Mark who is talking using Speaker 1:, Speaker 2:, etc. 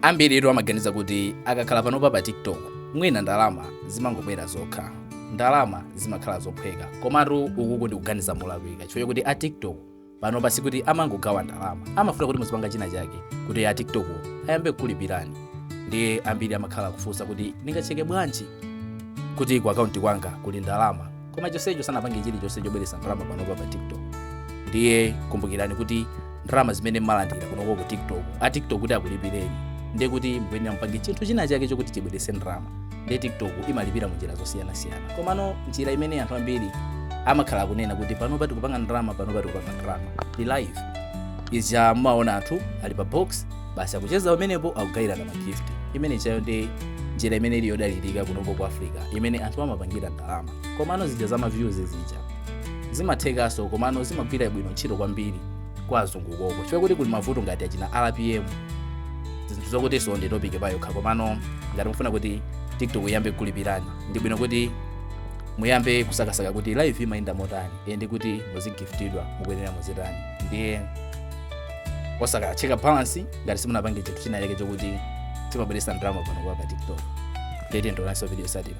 Speaker 1: ambiri amaganiza kuti akakhala panopa pa TikTok mwina ndalama zimangobwera zokha, ndalama zimakhala zophweka, komatu ukuku ndi kuganiza molakwika chifukwa kuti a TikTok panopa sikuti amangogawa ndalama, amafuna kuti muzipanga china chake kuti a TikTok ayambe kukulipirani. Ndiye ambiri amakhala kufunsa kuti ndingacheke bwanji kuti ku akaunti kwanga kuli ndalama, koma chonsecho sanapange chilichonse chobweretsa ndalama panopa pa TikTok. Ndiye kumbukirani kuti ndalama zimene mmalandira kunoko ku TikTok, a TikTok kuti akulipireni ndiye kuti mkuyenera mpange chinthu china chake chokuti chibweretse ndalama. Ndiye TikTok imalipira munjira zosiyanasiyana, komano njira imene anthu ambiri amakhala kunena kuti panopa tikupanga ndalama, panopa tikupanga ndalama ndi live ija mmaona anthu ali pa box basi akucheza pamenepo akugayirana ma gift. Imene chayo ndi njira imene ili yodalirika kunoko ku Africa imene anthu amapangira ndalama, komano zija za ma views zija zimathekaso, komano zimagwira bwino ntchito kwambiri kwa azungu koko chifukwa kuti kuli mavuto ngati achina RPM zinthu zokuti sonde topic payokha. Komano ngati mufuna kuti TikTok iyambe kulipirani ndi bwino kuti muyambe kusakasaka kuti live imayenda motani ndi kuti muzigiftidwa mukuyenera muzitani. Ndiye osaka cheka balance ngati simunapange chinthu china chake chokuti chimabweretsa ndalama pano pa TikTok. Ndiyete ndo naso video satira.